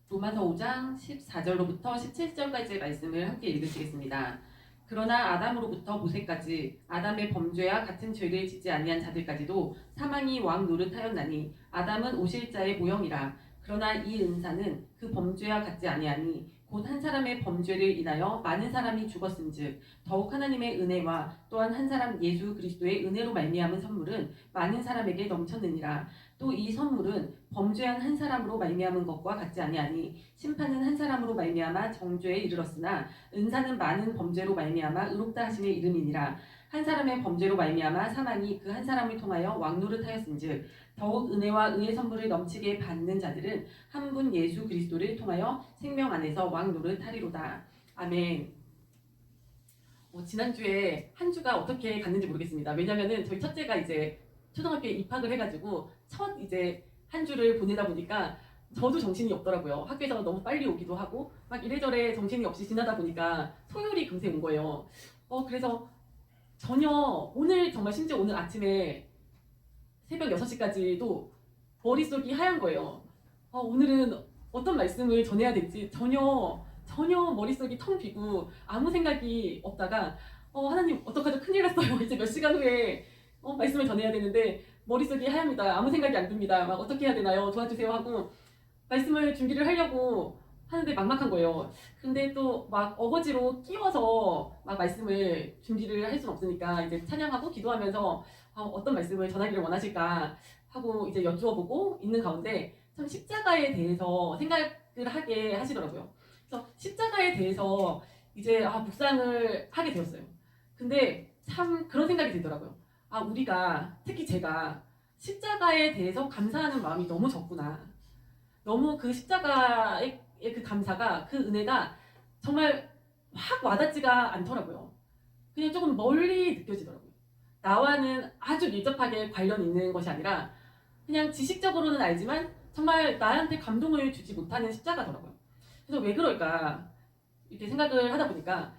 로마서 5장 14절로부터 17절까지의 말씀을 함께 읽으시겠습니다. 그러나 아담으로부터 모세까지 아담의 범죄와 같은 죄를 짓지 아니한 자들까지도 사망이 왕 노릇하였나니 아담은 오실 자의 모형이라. 그러나 이 은사는 그 범죄와 같지 아니하니 곧 한 사람의 범죄를 인하여 많은 사람이 죽었은즉 더욱 하나님의 은혜와 또한 한 사람 예수 그리스도의 은혜로 말미암은 선물은 많은 사람에게 넘쳤느니라. 또 이 선물은 범죄한 한 사람으로 말미암은 것과 같지 아니하니 심판은 한 사람으로 말미암아 정죄에 이르렀으나 은사는 많은 범죄로 말미암아 의롭다 하심의 이름이니라. 한 사람의 범죄로 말미암아 사망이 그 한 사람을 통하여 왕노릇하였은즉 더욱 은혜와 의의 선물을 넘치게 받는 자들은 한 분 예수 그리스도를 통하여 생명 안에서 왕노릇하리로다. 아멘. 지난주에 한 주가 어떻게 갔는지 모르겠습니다. 왜냐면은 저희 첫째가 이제 초등학교에 입학을 해가지고 첫 이제 한 주를 보내다 보니까 저도 정신이 없더라고요. 학교에서 너무 빨리 오기도 하고 막 이래저래 정신이 없이 지나다 보니까 토요일이 금세 온 거예요. 그래서 전혀 오늘 정말 심지어 오늘 아침에 새벽 6시까지도 머릿속이 하얀 거예요. 오늘은 어떤 말씀을 전해야 될지 전혀 머릿속이 텅 비고 아무 생각이 없다가 하나님 어떡하죠? 큰일 났어요. 이제 몇 시간 후에 말씀을 전해야 되는데 머릿속이 하얗니다. 아무 생각이 안 듭니다. 막 어떻게 해야 되나요? 도와주세요 하고 말씀을 준비를 하려고 하는데 막막한 거예요. 근데 또 막 어거지로 끼워서 막 말씀을 준비를 할 수는 없으니까 이제 찬양하고 기도하면서 어떤 말씀을 전하기를 원하실까 하고 이제 여쭈어보고 있는 가운데 참 십자가에 대해서 생각을 하게 하시더라고요. 그래서 십자가에 대해서 이제 묵상을 하게 되었어요. 근데 참 그런 생각이 들더라고요. 우리가 특히 제가 십자가에 대해서 감사하는 마음이 너무 적구나. 너무 그 십자가의 그 감사가 그 은혜가 정말 확 와닿지가 않더라고요. 그냥 조금 멀리 느껴지더라고요. 나와는 아주 밀접하게 관련 있는 것이 아니라 그냥 지식적으로는 알지만 정말 나한테 감동을 주지 못하는 십자가더라고요. 그래서 왜 그럴까 이렇게 생각을 하다 보니까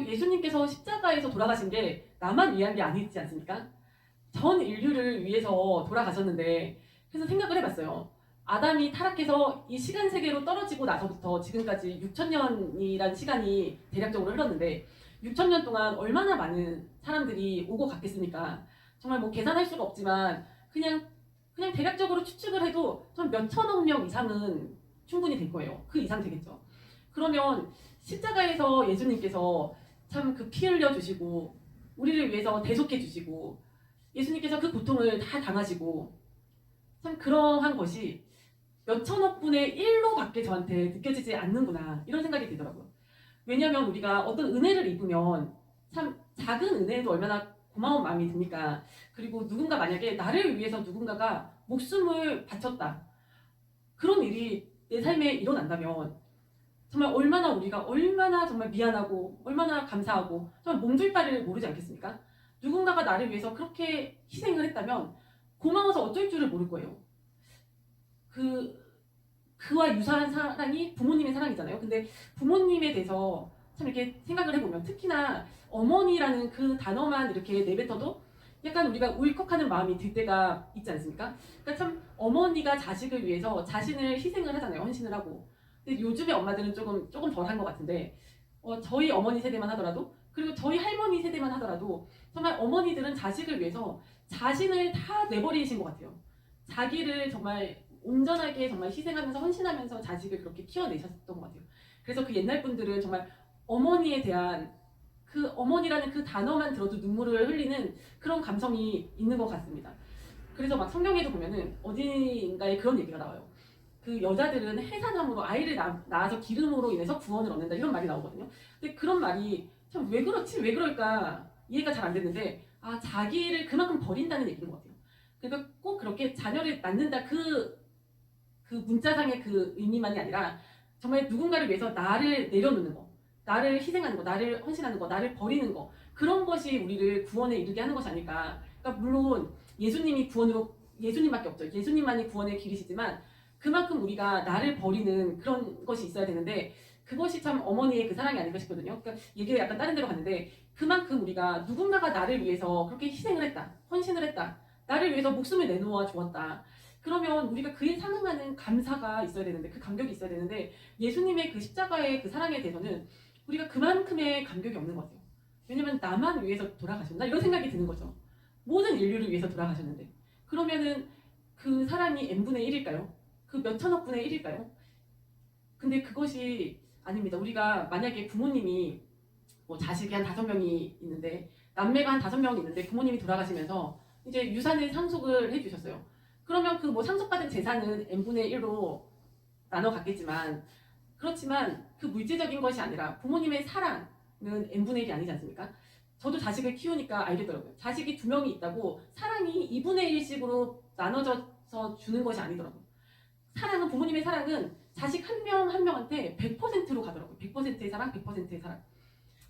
예수님께서 십자가에서 돌아가신 게 나만 위한 게 아니지 않습니까? 전 인류를 위해서 돌아가셨는데 그래서 생각을 해봤어요. 아담이 타락해서 이 시간 세계로 떨어지고 나서부터 지금까지 6천년이란 시간이 대략적으로 흘렀는데 6천년 동안 얼마나 많은 사람들이 오고 갔겠습니까? 정말 뭐 계산할 수가 없지만 그냥 대략적으로 추측을 해도 좀 몇천억 명 이상은 충분히 될 거예요. 그 이상 되겠죠. 그러면 십자가에서 예수님께서 참 그 피 흘려 주시고 우리를 위해서 대속해 주시고 예수님께서 그 고통을 다 당하시고 참 그러한 것이 몇천억 분의 1로밖에 저한테 느껴지지 않는구나 이런 생각이 들더라고요. 왜냐하면 우리가 어떤 은혜를 입으면 참 작은 은혜에도 얼마나 고마운 마음이 듭니까? 그리고 누군가 만약에 나를 위해서 누군가가 목숨을 바쳤다. 그런 일이 내 삶에 일어난다면 정말 우리가 얼마나 정말 미안하고 얼마나 감사하고 정말 몸둘 바를 모르지 않겠습니까? 누군가가 나를 위해서 그렇게 희생을 했다면 고마워서 어쩔 줄을 모를 거예요. 그와 유사한 사랑이 부모님의 사랑이잖아요. 근데 부모님에 대해서 참 이렇게 생각을 해보면 특히나 어머니라는 그 단어만 이렇게 내뱉어도 약간 우리가 울컥하는 마음이 들 때가 있지 않습니까? 그러니까 참 어머니가 자식을 위해서 자신을 희생을 하잖아요. 헌신을 하고. 근데 요즘의 엄마들은 조금 덜한 것 같은데 저희 어머니 세대만 하더라도 그리고 저희 할머니 세대만 하더라도 정말 어머니들은 자식을 위해서 자신을 다 내버리신 것 같아요. 자기를 정말 온전하게 정말 희생하면서 헌신하면서 자식을 그렇게 키워내셨던 것 같아요. 그래서 그 옛날 분들은 정말 어머니에 대한 그 어머니라는 그 단어만 들어도 눈물을 흘리는 그런 감성이 있는 것 같습니다. 그래서 막 성경에도 보면은 어딘가에 그런 얘기가 나와요. 그 여자들은 해산함으로 아이를 낳아서 기름으로 인해서 구원을 얻는다 이런 말이 나오거든요. 근데 그런 말이 참 왜 그렇지 왜 그럴까 이해가 잘 안 됐는데 자기를 그만큼 버린다는 얘기인 것 같아요. 그러니까 꼭 그렇게 자녀를 낳는다 그 문자상의 그 의미만이 아니라 정말 누군가를 위해서 나를 내려놓는 거, 나를 희생하는 거, 나를 헌신하는 거, 나를 버리는 거 그런 것이 우리를 구원에 이르게 하는 것이 아닐까. 그러니까 물론 예수님밖에 없죠. 예수님만이 구원의 길이시지만 그만큼 우리가 나를 버리는 그런 것이 있어야 되는데 그것이 참 어머니의 그 사랑이 아닌가 싶거든요. 그러니까 얘기가 약간 다른 데로 갔는데 그만큼 우리가 누군가가 나를 위해서 그렇게 희생을 했다, 헌신을 했다, 나를 위해서 목숨을 내놓아 주었다. 그러면 우리가 그에 상응하는 감사가 있어야 되는데, 그 감격이 있어야 되는데, 예수님의 그 십자가의 그 사랑에 대해서는 우리가 그만큼의 감격이 없는 거죠. 왜냐면 나만 위해서 돌아가셨나? 이런 생각이 드는 거죠. 모든 인류를 위해서 돌아가셨는데. 그러면은 그 사랑이 n분의 1일까요? 그 몇천억 분의 1일까요? 근데 그것이 아닙니다. 우리가 만약에 부모님이 뭐 자식이 한 5명이 있는데, 남매가 한 5명 있는데 부모님이 돌아가시면서 이제 유산을 상속을 해주셨어요. 그러면 그 뭐 상속받은 재산은 n분의 1로 나눠 갖겠지만, 그렇지만 그 물질적인 것이 아니라 부모님의 사랑은 n분의 1이 아니지 않습니까? 저도 자식을 키우니까 알겠더라고요. 자식이 2명이 있다고 사랑이 2분의 1씩으로 나눠져서 주는 것이 아니더라고요. 사랑은, 부모님의 사랑은 자식 한 명 한 명한테 100%로 가더라고요. 100%의 사랑, 100%의 사랑.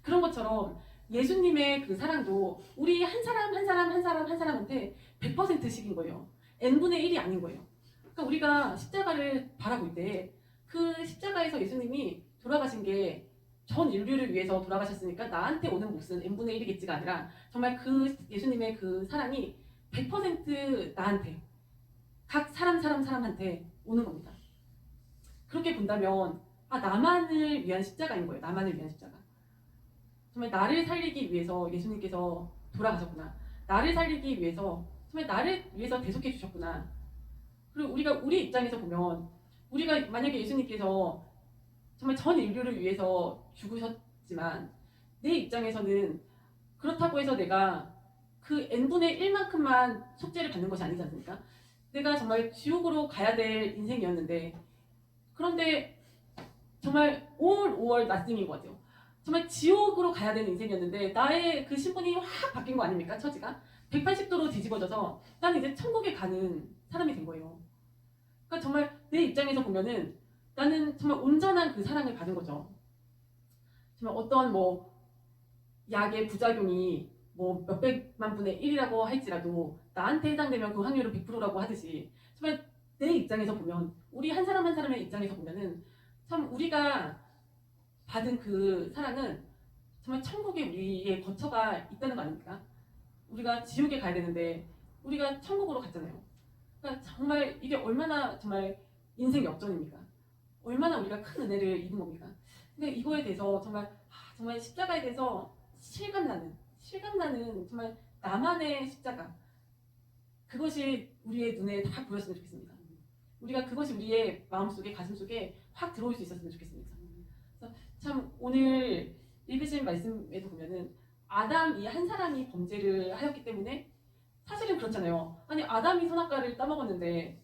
그런 것처럼 예수님의 그 사랑도 우리 한 사람 한 사람 한 사람 한 사람한테 100%씩인 거예요. n분의 1이 아닌 거예요. 그러니까 우리가 십자가를 바라볼 때 그 십자가에서 예수님이 돌아가신 게 전 인류를 위해서 돌아가셨으니까 나한테 오는 몫은 n분의 1이겠지가 아니라 정말 그 예수님의 그 사랑이 100% 나한테, 각 사람한테 오는 겁니다. 그렇게 본다면 나만을 위한 십자가인 거예요. 나만을 위한 십자가. 정말 나를 살리기 위해서 예수님께서 돌아가셨구나. 나를 살리기 위해서, 정말 나를 위해서 대속해 주셨구나. 그리고 우리 입장에서 보면, 우리가 만약에 예수님께서 정말 전 인류를 위해서 죽으셨지만, 내 입장에서는 그렇다고 해서 내가 그 n분의 1만큼만 속죄를 받는 것이 아니지 않습니까? 내가 정말 지옥으로 가야 될 인생이었는데, 그런데 정말 all or nothing인 것 같아요. 정말 지옥으로 가야 되는 인생이었는데 나의 그 신분이 확 바뀐 거 아닙니까? 처지가 180도로 뒤집어져서 나는 이제 천국에 가는 사람이 된 거예요. 그러니까 정말 내 입장에서 보면은 나는 정말 온전한 그 사랑을 받은 거죠. 정말 어떤 뭐 약의 부작용이 뭐 몇백만 분의 1이라고 할지라도 나한테 해당되면 그 확률은 100%라고 하듯이, 정말 내 입장에서 보면, 우리 한 사람 한 사람의 입장에서 보면은 참 우리가 받은 그 사랑은 정말 천국에 우리의 거처가 있다는 거 아닙니까? 우리가 지옥에 가야 되는데 우리가 천국으로 갔잖아요. 그러니까 정말 이게 얼마나 정말 인생 역전입니까? 얼마나 우리가 큰 은혜를 입은 겁니까? 근데 이거에 대해서 정말 십자가에 대해서 실감나는 정말 나만의 십자가, 그것이 우리의 눈에 다 보였으면 좋겠습니다. 우리가 그것이 우리의 마음속에, 가슴속에 확 들어올 수 있었으면 좋겠습니다. 그래서 참 오늘 읽으신 말씀에도 보면은 아담 이 한 사람이 범죄를 하였기 때문에, 사실은 그렇잖아요. 아니, 아담이 선악과를 따먹었는데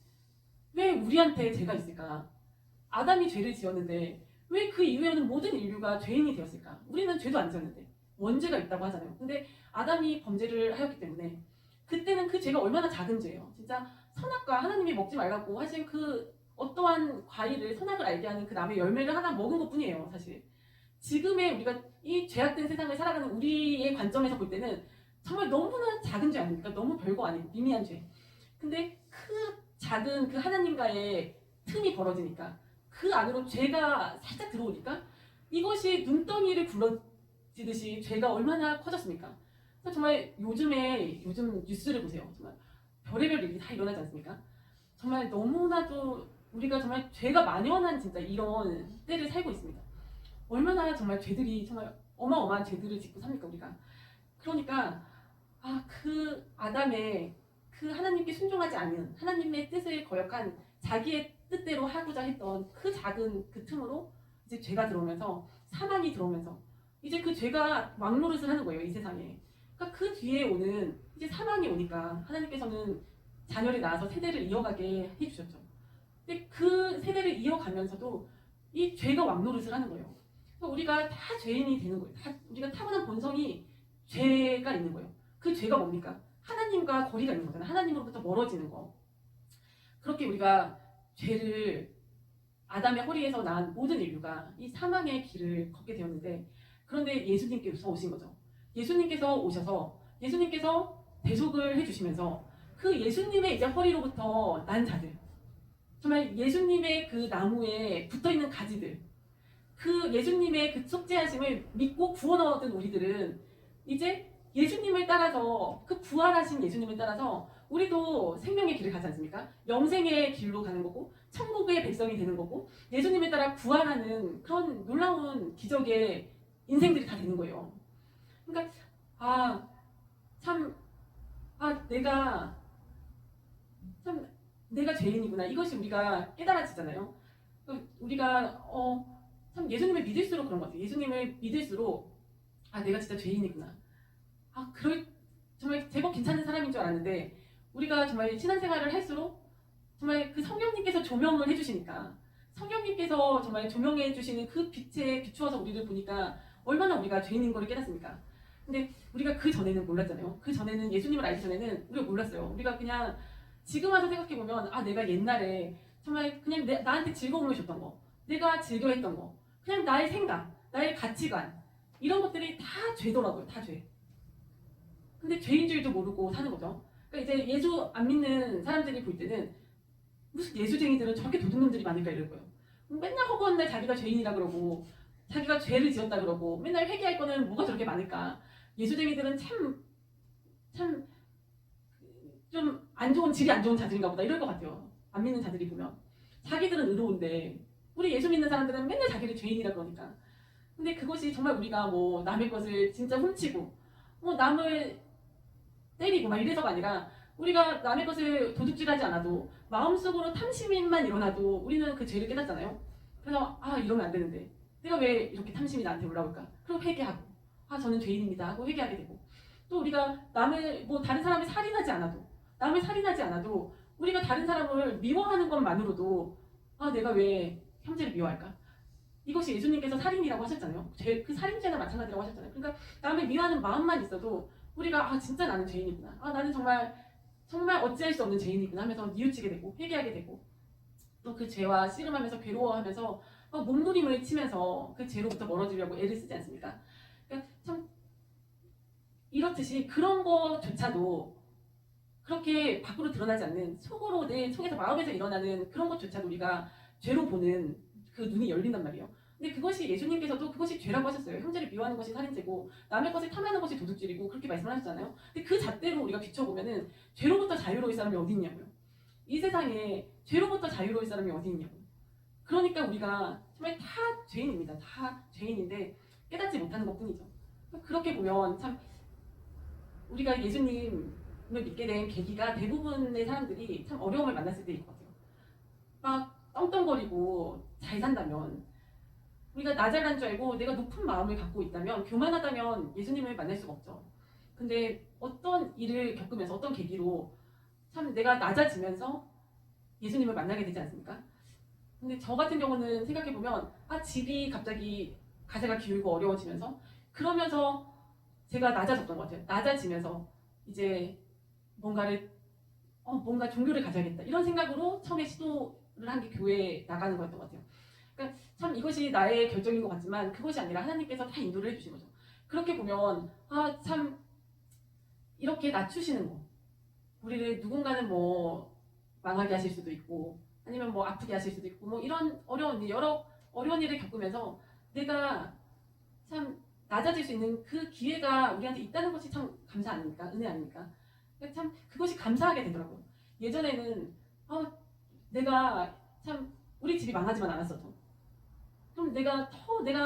왜 우리한테 죄가 있을까? 아담이 죄를 지었는데 왜 그 이후에는 모든 인류가 죄인이 되었을까? 우리는 죄도 안 지었는데 원죄가 있다고 하잖아요. 근데 아담이 범죄를 하였기 때문에, 그때는 그 죄가 얼마나 작은 죄예요. 진짜 선악과, 하나님이 먹지 말라고 하신 그 어떠한 과일을, 선악을 알게 하는 그 나무의 열매를 하나 먹은 것 뿐이에요, 사실. 지금의 우리가 이 죄악된 세상을 살아가는 우리의 관점에서 볼 때는 정말 너무나 작은 죄 아닙니까? 너무 별거 아니고 미미한 죄. 근데 그 작은 그 하나님과의 틈이 벌어지니까, 그 안으로 죄가 살짝 들어오니까 이것이 눈덩이를 굴러지듯이 죄가 얼마나 커졌습니까? 정말 요즘 뉴스를 보세요. 정말 별의별 일이 다 일어나지 않습니까? 정말 너무나도 우리가 정말 죄가 만연한 진짜 이런 때를 살고 있습니다. 얼마나 정말 죄들이, 정말 어마어마한 죄들을 짓고 삽니까, 우리가. 그러니까 그 아담의 그 하나님께 순종하지 않은, 하나님의 뜻을 거역한 자기의 뜻대로 하고자 했던 그 작은 그 틈으로 이제 죄가 들어오면서, 사망이 들어오면서 이제 그 죄가 왕노릇을 하는 거예요, 이 세상에. 그러니까 그 뒤에 오는 이제 사망이 오니까 하나님께서는 자녀를 낳아서 세대를 이어가게 해주셨죠. 근데 그 세대를 이어가면서도 이 죄가 왕노릇을 하는 거예요. 그러니까 우리가 다 죄인이 되는 거예요. 우리가 타고난 본성이 죄가 있는 거예요. 그 죄가 뭡니까? 하나님과 거리가 있는 거잖아요. 하나님으로부터 멀어지는 거. 그렇게 우리가 죄를, 아담의 허리에서 난 모든 인류가 이 사망의 길을 걷게 되었는데, 그런데 예수님께서 오신 거죠. 예수님께서 오셔서 예수님께서 대속을 해주시면서 그 예수님의 이제 허리로부터 난 자들, 정말 예수님의 그 나무에 붙어있는 가지들, 그 예수님의 그 속죄하심을 믿고 구원 얻은 우리들은 이제 예수님을 따라서, 그 부활하신 예수님을 따라서 우리도 생명의 길을 가지 않습니까? 영생의 길로 가는 거고 천국의 백성이 되는 거고 예수님에 따라 부활하는 그런 놀라운 기적의 인생들이 다 되는 거예요. 그러니까 참 내가 내가 죄인이구나. 이것이 우리가 깨달아지잖아요. 우리가 참 예수님을 믿을수록 그런 것 같아요. 예수님을 믿을수록 내가 진짜 죄인이구나. 정말 제법 괜찮은 사람인 줄 알았는데 우리가 정말 신앙생활을 할수록 정말 그 성령님께서 조명을 해주시니까 성령님께서 정말 조명해 주시는 그 빛에 비추어서 우리를 보니까 얼마나 우리가 죄인인 걸 깨닫습니까? 근데 우리가 그 전에는 몰랐잖아요. 그 전에는 예수님을 알기 전에는 우리가 몰랐어요. 우리가 그냥 지금 와서 생각해보면 내가 옛날에 정말 그냥 나한테 즐거움을 줬던 거, 내가 즐겨했던 거, 그냥 나의 생각, 나의 가치관 이런 것들이 다 죄더라고요. 다 죄. 근데 죄인 줄도 모르고 사는 거죠. 그러니까 이제 예수 안 믿는 사람들이 볼 때는 무슨 예수쟁이들은 저렇게 도둑놈들이 많을까 이럴 거예요. 맨날 허구한 날 자기가 죄인이라 그러고 자기가 죄를 지었다 그러고 맨날 회개할 거는 뭐가 저렇게 많을까. 예수쟁이들은 참 좀 안 좋은 질이 안 좋은 자들인가 보다 이럴 것 같아요. 안 믿는 자들이 보면 자기들은 의로운데 우리 예수 믿는 사람들은 맨날 자기를 죄인이라 그러니까. 근데 그것이 정말 우리가 뭐 남의 것을 진짜 훔치고 뭐 남을 때리고 막 이래서가 아니라 우리가 남의 것을 도둑질하지 않아도 마음속으로 탐심만 일어나도 우리는 그 죄를 깨닫잖아요. 그래서 이러면 안 되는데 내가 왜 이렇게 탐심이 나한테 올라올까? 그리고 회개하고 저는 죄인입니다 하고 회개하게 되고 또 우리가 남을 뭐 다른 사람을 살인하지 않아도 우리가 다른 사람을 미워하는 것만으로도 내가 왜 형제를 미워할까? 이것이 예수님께서 살인이라고 하셨잖아요. 그 살인죄나 마찬가지라고 하셨잖아요. 그러니까 남을 미워하는 마음만 있어도 우리가 진짜 나는 죄인이구나. 나는 정말 어찌할 수 없는 죄인이구나 하면서 뉘우치게 되고 회개하게 되고 또 그 죄와 씨름하면서 괴로워하면서 몸부림을 치면서 그 죄로부터 멀어지려고 애를 쓰지 않습니까? 그러니까 참 이렇듯이 그런 것조차도 그렇게 밖으로 드러나지 않는 속으로 내 속에서 마음에서 일어나는 그런 것조차도 우리가 죄로 보는 그 눈이 열린단 말이에요. 근데 그것이 예수님께서도 그것이 죄라고 하셨어요. 형제를 미워하는 것이 살인죄고 남의 것을 탐하는 것이 도둑질이고 그렇게 말씀을 하셨잖아요. 근데 그 잣대로 우리가 비춰보면은 죄로부터 자유로울 사람이 어디 있냐고요. 이 세상에 죄로부터 자유로울 사람이 어디 있냐고요. 그러니까 우리가 정말 다 죄인입니다. 다 죄인인데 깨닫지 못하는 것뿐이죠. 그렇게 보면 참 우리가 예수님을 믿게 된 계기가 대부분의 사람들이 참 어려움을 만났을 때일 것 같아요. 막 떵떵거리고 잘 산다면 우리가 나 잘난 줄 알고 내가 높은 마음을 갖고 있다면 교만하다면 예수님을 만날 수가 없죠. 근데 어떤 일을 겪으면서 어떤 계기로 참 내가 낮아지면서 예수님을 만나게 되지 않습니까? 근데 저 같은 경우는 생각해보면 집이 갑자기 가세가 기울고 어려워지면서 그러면서 제가 낮아졌던 것 같아요. 낮아지면서 이제 뭔가 종교를 가져야겠다 이런 생각으로 처음에 시도를 한 게 교회에 나가는 거였던 것 같아요. 그러니까 참 이것이 나의 결정인 것 같지만 그것이 아니라 하나님께서 다 인도를 해주신 거죠. 그렇게 보면 참 이렇게 낮추시는 거 우리를 누군가는 뭐 망하게 하실 수도 있고 아니면 뭐 아프게 하실 수도 있고 뭐 이런 여러 어려운 일을 겪으면서 내가 참 낮아질 수 있는 그 기회가 우리한테 있다는 것이 참 감사 아닙니까? 은혜 아닙니까? 참 그것이 감사하게 되더라고요. 예전에는 내가 참 우리 집이 망하지만 않았어도 좀 내가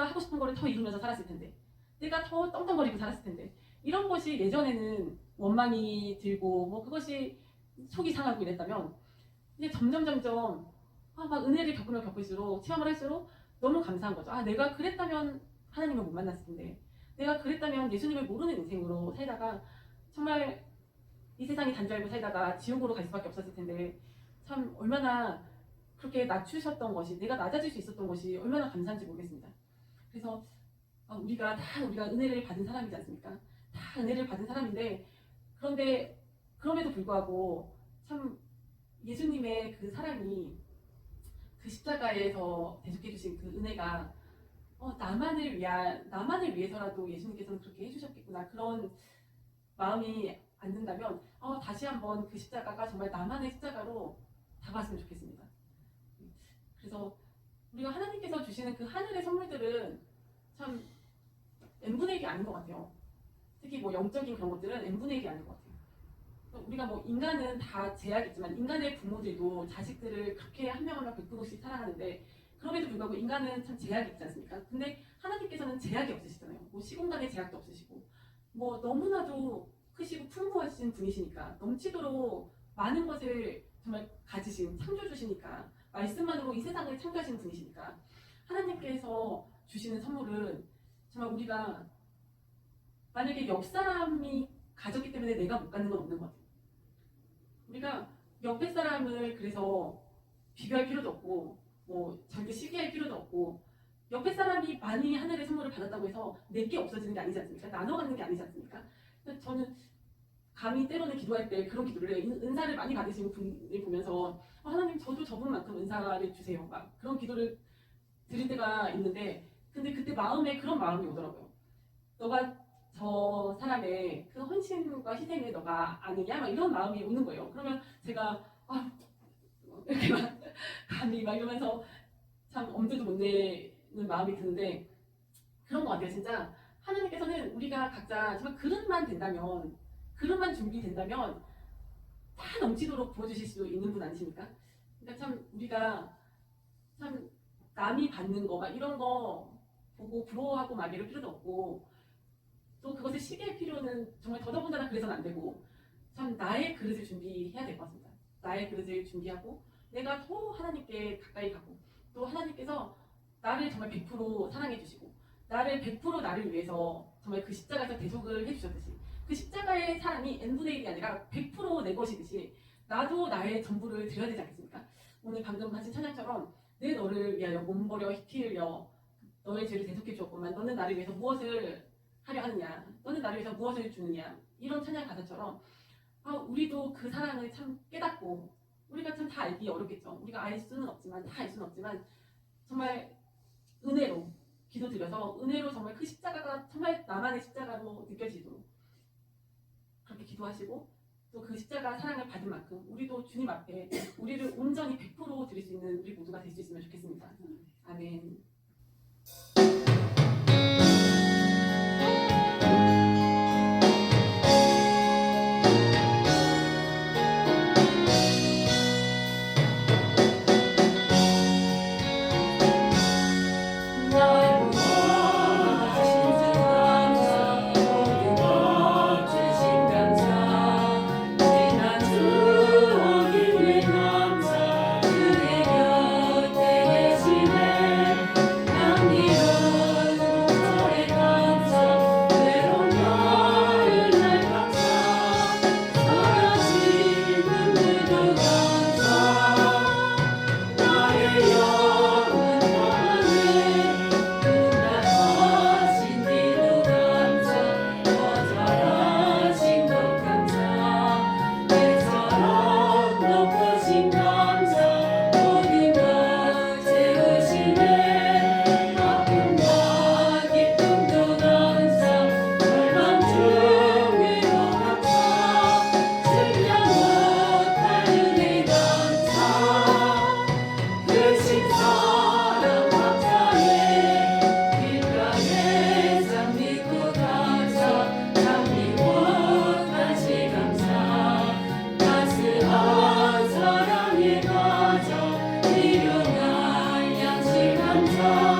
하고 싶은 거를 더 이루면서 살았을 텐데 내가 더 떵떵거리고 살았을 텐데 이런 것이 예전에는 원망이 들고 뭐 그것이 속이 상하고 이랬다면 이제 점점 막 은혜를 겪으면 겪을수록 체험을 할수록 너무 감사한 거죠. 내가 그랬다면 하나님을 못 만났을 텐데 내가 그랬다면 예수님을 모르는 인생으로 살다가 정말 이 세상이 단 줄 알고 살다가 지옥으로 갈 수밖에 없었을 텐데 참 얼마나 그렇게 낮추셨던 것이 내가 낮아질 수 있었던 것이 얼마나 감사한지 모르겠습니다. 그래서 우리가 은혜를 받은 사람이지 않습니까? 다 은혜를 받은 사람인데 그런데 그럼에도 불구하고 참 예수님의 그 사랑이 그 십자가에서 대속해 주신 그 은혜가 나만을 위해서라도 예수님께서는 그렇게 해주셨겠구나 그런 마음이 안 든다면 다시 한번 그 십자가가 정말 나만의 십자가로 다가왔으면 좋겠습니다. 그래서 우리가 하나님께서 주시는 그 하늘의 선물들은 참 n분의 1이 아닌 것 같아요. 특히 뭐 영적인 그런 것들은 n분의 1이 아닌 것 같아요. 우리가 뭐 인간은 다 제약이 있지만 인간의 부모들도 자식들을 그렇게 한 명 한 명 100%씩 사랑하는데 그럼에도 불구하고 인간은 참 제약이 있지 않습니까? 근데 하나님께서는 제약이 없으시잖아요. 뭐 시공간의 제약도 없으시고 뭐 너무나도 크시고 풍부하신 분이시니까 넘치도록 많은 것을 정말 가지신 창조주시니까 말씀만으로 이 세상을 창조하신 분이시니까 하나님께서 주시는 선물은 정말 우리가 만약에 옆 사람이 가졌기 때문에 내가 못 갖는 건 없는 것 같아요. 우리가 옆에 사람을 그래서 비교할 필요도 없고 뭐 절대 시기할 필요도 없고 옆에 사람이 많이 하늘의 선물을 받았다고 해서 내게 없어지는 게 아니지 않습니까? 나눠 갖는 게 아니지 않습니까? 저는 감히 때로는 기도할 때 그런 기도를 해요. 은사를 많이 받으신 분을 보면서 하나님 저도 저분만큼 은사를 주세요. 막 그런 기도를 드릴 때가 있는데 근데 그때 마음에 그런 마음이 오더라고요. 너가 저 사람의 그 헌신과 희생을 너가 아느냐? 막 이런 마음이 오는 거예요. 그러면 제가 이렇게 막 감히 막 이러면서 참 엄두도 못 내는 마음이 드는데 그런 것 같아요. 진짜 하나님께서는 우리가 각자 정말 그릇만 된다면 그릇만 준비된다면 다 넘치도록 부어주실 수 있는 분 아니십니까? 그러니까 참 우리가 참 남이 받는 거 막 이런 거 보고 부러워하고 막 이럴 필요도 없고 또 그것을 시기할 필요는 정말 더더군다나 그래서는 안 되고 참 나의 그릇을 준비해야 될 것 같습니다. 나의 그릇을 준비하고 내가 더 하나님께 가까이 가고 또 하나님께서 나를 정말 100% 사랑해 주시고 나를 100% 나를 위해서 정말 그 십자가에서 대속을 해주셨듯이 그 십자가의 사랑이 n분의 1이 아니라 100%내 것이듯이 나도 나의 전부를 드려야 되지 않겠습니까? 오늘 방금 하신 찬양처럼 내 너를 위하여 몸버려 피 흘려 너의 죄를 대속해 주었구만 너는 나를 위해서 무엇을 하려 하느냐 너는 나를 위해서 무엇을 주느냐 이런 찬양 가사처럼 우리도 그 사랑을 참 깨닫고 우리가 참 다 알기 어렵겠죠. 우리가 알 수는 없지만 다 알 수는 없지만 정말 은혜로 기도드려서 은혜로 정말 그 십자가가 정말 나만의 십자가로 느껴지도록 그렇게 기도하시고 또 그 십자가 사랑을 받은 만큼 우리도 주님 앞에 우리를 온전히 100% 드릴 수 있는 우리 모두가 될 수 있으면 좋겠습니다. 아멘. 사랑의 가정 일용할 양식 감사